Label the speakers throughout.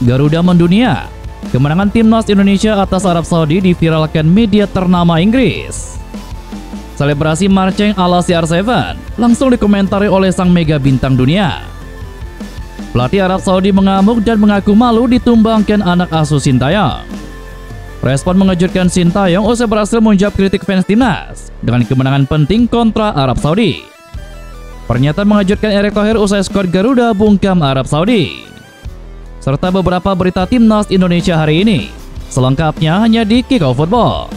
Speaker 1: Garuda mendunia. Kemenangan timnas Indonesia atas Arab Saudi diviralkan media ternama Inggris. Selebrasi marching ala CR7 langsung dikomentari oleh sang mega bintang dunia. Pelatih Arab Saudi mengamuk dan mengaku malu ditumbangkan anak asuh Sintayong. Respon mengejutkan Sintayong usai berhasil menjawab kritik fans timnas dengan kemenangan penting kontra Arab Saudi. Pernyataan mengejutkan Erick Thohir usai skuad Garuda bungkam Arab Saudi. Serta beberapa berita timnas Indonesia hari ini. Selengkapnya hanya di Kickoff Football.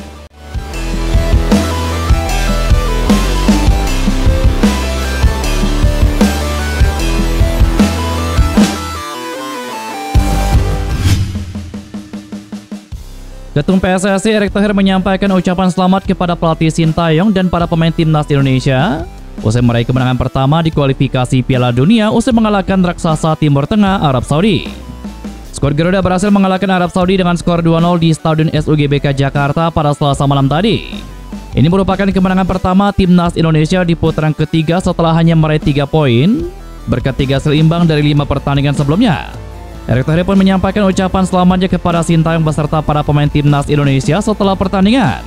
Speaker 1: Ketum PSSI Erick Thohir menyampaikan ucapan selamat kepada pelatih Sintayong dan para pemain timnas Indonesia usai meraih kemenangan pertama di kualifikasi Piala Dunia usai mengalahkan raksasa Timur Tengah Arab Saudi. Skuad Garuda berhasil mengalahkan Arab Saudi dengan skor 2-0 di Stadion SUGBK Jakarta pada Selasa malam tadi. Ini merupakan kemenangan pertama timnas Indonesia di putaran ketiga setelah hanya meraih 3 poin berkat 3 hasil imbang dari 5 pertandingan sebelumnya. Erick Thohir pun menyampaikan ucapan selamatnya kepada Sintayong beserta para pemain timnas Indonesia setelah pertandingan.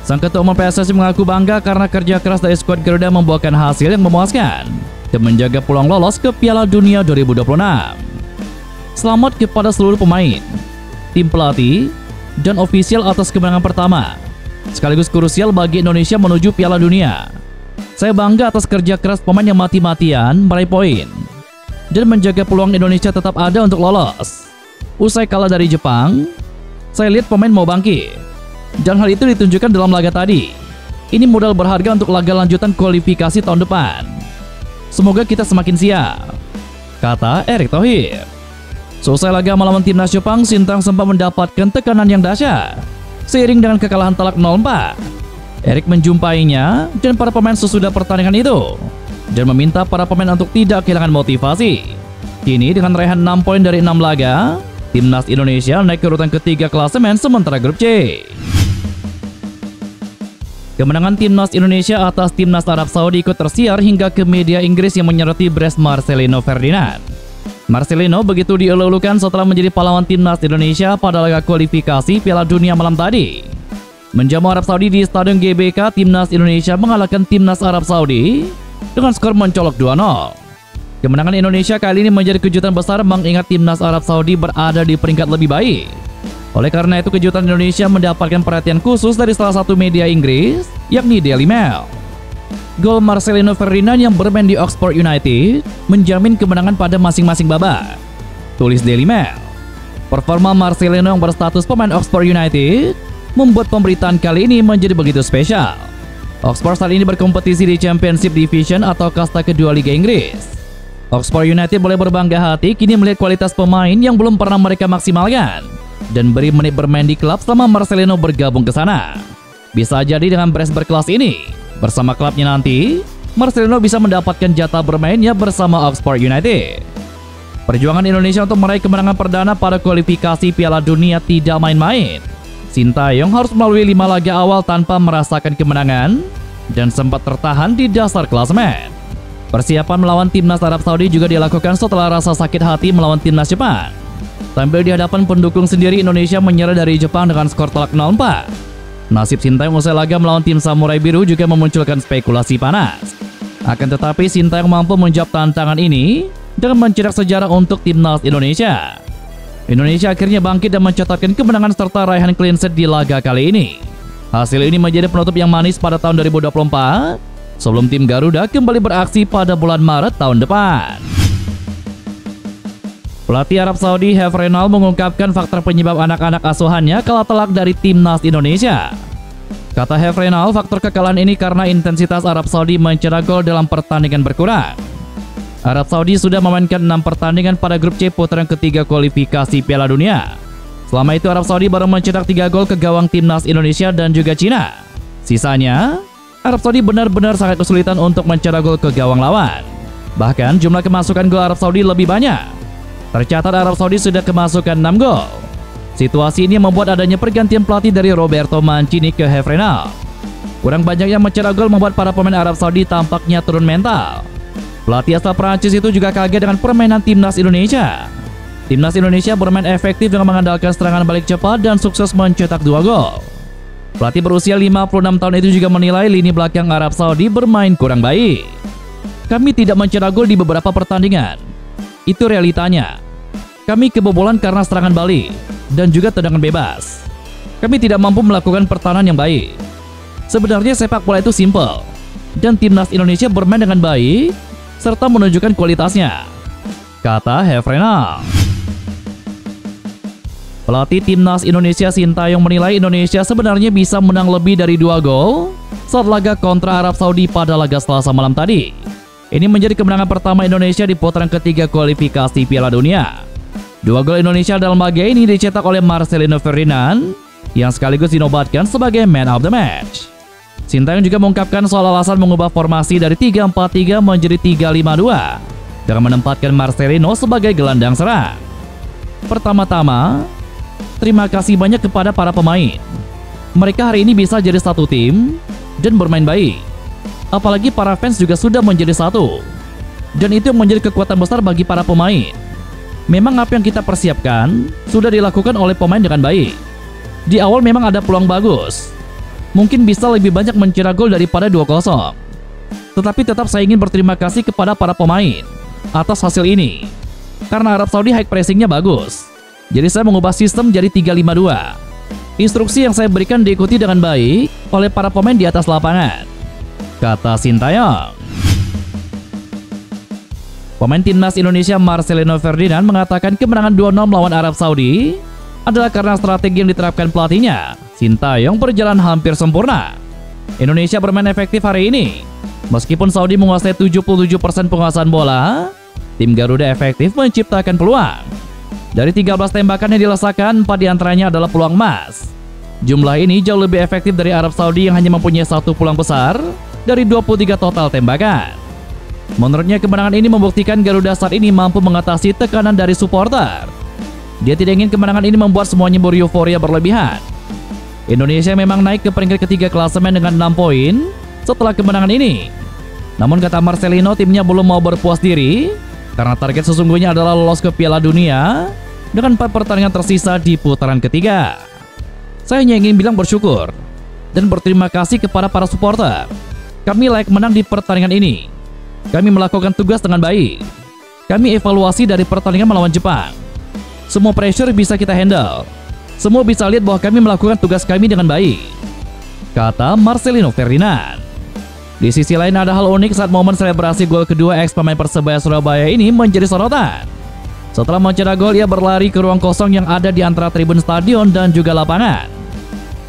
Speaker 1: Sang ketua umum PSSI mengaku bangga karena kerja keras dari skuad Garuda membuahkan hasil yang memuaskan dan menjaga peluang lolos ke Piala Dunia 2026. Selamat kepada seluruh pemain, tim pelatih, dan ofisial atas kemenangan pertama, sekaligus krusial bagi Indonesia menuju Piala Dunia. Saya bangga atas kerja keras pemain yang mati-matian meraih poin dan menjaga peluang Indonesia tetap ada untuk lolos. Usai kalah dari Jepang, saya lihat pemain mau bangkit, dan hal itu ditunjukkan dalam laga tadi. Ini modal berharga untuk laga lanjutan kualifikasi tahun depan. Semoga kita semakin siap, kata Erick Thohir. Selesai laga melawan timnas Jepang, Sintayong sempat mendapatkan tekanan yang dahsyat seiring dengan kekalahan telak 0-4. Erick menjumpainya dan para pemain sesudah pertandingan itu dan meminta para pemain untuk tidak kehilangan motivasi. Kini dengan raihan 6 poin dari 6 laga, timnas Indonesia naik ke urutan ketiga klasemen sementara grup C. Kemenangan timnas Indonesia atas timnas Arab Saudi ikut tersiar hingga ke media Inggris yang menyoroti brace Marcelino Ferdinand. Marcelino begitu dielu-elukan setelah menjadi pahlawan timnas Indonesia pada laga kualifikasi Piala Dunia malam tadi. Menjamu Arab Saudi di Stadion GBK, timnas Indonesia mengalahkan timnas Arab Saudi dengan skor mencolok 2-0. Kemenangan Indonesia kali ini menjadi kejutan besar mengingat timnas Arab Saudi berada di peringkat lebih baik. Oleh karena itu kejutan Indonesia mendapatkan perhatian khusus dari salah satu media Inggris, yakni Daily Mail. Gol Marcelino Ferdinand yang bermain di Oxford United menjamin kemenangan pada masing-masing babak, tulis Daily Mail. Performa Marcelino yang berstatus pemain Oxford United membuat pemberitaan kali ini menjadi begitu spesial. Oxford saat ini berkompetisi di Championship Division atau kasta kedua Liga Inggris. Oxford United boleh berbangga hati kini melihat kualitas pemain yang belum pernah mereka maksimalkan dan beri menit bermain di klub selama Marcelino bergabung ke sana. Bisa jadi dengan brace berkelas ini, bersama klubnya nanti, Marcelino bisa mendapatkan jatah bermainnya bersama Oxford United. Perjuangan Indonesia untuk meraih kemenangan perdana pada kualifikasi Piala Dunia tidak main-main. Sintayong harus melalui 5 laga awal tanpa merasakan kemenangan dan sempat tertahan di dasar klasemen. Persiapan melawan timnas Arab Saudi juga dilakukan setelah rasa sakit hati melawan timnas Jepang. Tampil di hadapan pendukung sendiri, Indonesia menyerah dari Jepang dengan skor telak 0-4. Nasib Sintayong usai laga melawan tim Samurai Biru juga memunculkan spekulasi panas. Akan tetapi Sintayong mampu menjawab tantangan ini dengan mencetak sejarah untuk timnas Indonesia. Indonesia akhirnya bangkit dan mencatatkan kemenangan serta raihan clean sheet di laga kali ini. Hasil ini menjadi penutup yang manis pada tahun 2024 sebelum tim Garuda kembali beraksi pada bulan Maret tahun depan. Pelatih Arab Saudi Hefrenal mengungkapkan faktor penyebab anak-anak asuhannya kalah telak dari timnas Indonesia. Kata Hefrenal, faktor kekalahan ini karena intensitas Arab Saudi mencetak gol dalam pertandingan berkurang. Arab Saudi sudah memainkan 6 pertandingan pada grup C putaran ketiga kualifikasi Piala Dunia. Selama itu Arab Saudi baru mencetak 3 gol ke gawang timnas Indonesia dan juga Cina. Sisanya, Arab Saudi benar-benar sangat kesulitan untuk mencetak gol ke gawang lawan. Bahkan jumlah kemasukan gol Arab Saudi lebih banyak. Tercatat Arab Saudi sudah kemasukan 6 gol. Situasi ini membuat adanya pergantian pelatih dari Roberto Mancini ke Hefrenal. Kurang banyak yang mencetak gol membuat para pemain Arab Saudi tampaknya turun mental. Pelatih asal Prancis itu juga kaget dengan permainan timnas Indonesia. Timnas Indonesia bermain efektif dengan mengandalkan serangan balik cepat dan sukses mencetak 2 gol. Pelatih berusia 56 tahun itu juga menilai lini belakang Arab Saudi bermain kurang baik. Kami tidak mencetak gol di beberapa pertandingan. Itu realitanya. Kami kebobolan karena serangan balik dan juga tendangan bebas. Kami tidak mampu melakukan pertahanan yang baik. Sebenarnya sepak bola itu simpel, dan Timnas Indonesia bermain dengan baik serta menunjukkan kualitasnya, kata Hefrenal. Pelatih Timnas Indonesia Sintayong menilai Indonesia sebenarnya bisa menang lebih dari 2 gol saat laga kontra Arab Saudi pada laga Selasa malam tadi. Ini menjadi kemenangan pertama Indonesia di putaran ketiga kualifikasi Piala Dunia. 2 gol Indonesia dalam laga ini dicetak oleh Marcelino Ferdinand yang sekaligus dinobatkan sebagai Man of the Match. Sintayong juga mengungkapkan soal alasan mengubah formasi dari 3-4-3 menjadi 3-5-2 dengan menempatkan Marcelino sebagai gelandang serang. Pertama-tama, terima kasih banyak kepada para pemain. Mereka hari ini bisa jadi satu tim dan bermain baik. Apalagi para fans juga sudah menjadi satu. Dan itu yang menjadi kekuatan besar bagi para pemain. Memang apa yang kita persiapkan sudah dilakukan oleh pemain dengan baik. Di awal memang ada peluang bagus. Mungkin bisa lebih banyak mencetak gol daripada 2-0. Tetapi tetap saya ingin berterima kasih kepada para pemain atas hasil ini. Karena Arab Saudi high pressingnya bagus. Jadi saya mengubah sistem jadi 3-5-2. Instruksi yang saya berikan diikuti dengan baik oleh para pemain di atas lapangan, kata Sintayong. Pemain Timnas Indonesia Marcelino Ferdinand mengatakan kemenangan 2-0 melawan Arab Saudi adalah karena strategi yang diterapkan pelatihnya, Sintayong, berjalan hampir sempurna. Indonesia bermain efektif hari ini. Meskipun Saudi menguasai 77% penguasaan bola, tim Garuda efektif menciptakan peluang. Dari 13 tembakan yang dilesakan, 4 diantaranya adalah peluang emas. Jumlah ini jauh lebih efektif dari Arab Saudi yang hanya mempunyai 1 peluang besar dari 23 total tembakan. Menurutnya kemenangan ini membuktikan Garuda saat ini mampu mengatasi tekanan dari supporter. Dia tidak ingin kemenangan ini membuat semuanya bereuforia berlebihan. Indonesia memang naik ke peringkat ketiga klasemen dengan 6 poin setelah kemenangan ini. Namun kata Marcelino, timnya belum mau berpuas diri karena target sesungguhnya adalah lolos ke Piala Dunia dengan 4 pertandingan tersisa di putaran ketiga. Saya hanya ingin bilang bersyukur dan berterima kasih kepada para supporter. Kami layak menang di pertandingan ini. Kami melakukan tugas dengan baik. Kami evaluasi dari pertandingan melawan Jepang. Semua pressure bisa kita handle. Semua bisa lihat bahwa kami melakukan tugas kami dengan baik, kata Marcelino Ferdinand. Di sisi lain ada hal unik saat momen selebrasi gol kedua ex-pemain Persebaya Surabaya ini menjadi sorotan. Setelah mencetak gol, ia berlari ke ruang kosong yang ada di antara tribun stadion dan juga lapangan.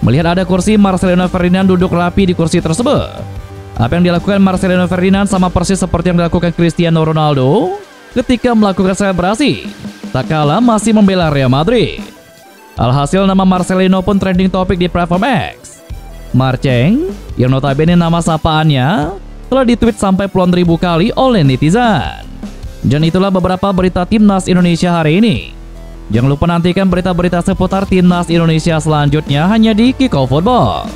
Speaker 1: Melihat ada kursi, Marcelino Ferdinand duduk rapi di kursi tersebut. Apa yang dilakukan Marcelino Ferdinand sama persis seperti yang dilakukan Cristiano Ronaldo ketika melakukan selebrasi, tak kalah masih membela Real Madrid. Alhasil nama Marcelino pun trending topik di platform X. Marceng, yang notabene nama sapaannya, telah ditweet sampai puluhan ribu kali oleh netizen. Dan itulah beberapa berita Timnas Indonesia hari ini. Jangan lupa nantikan berita-berita seputar Timnas Indonesia selanjutnya hanya di Kickoff Football.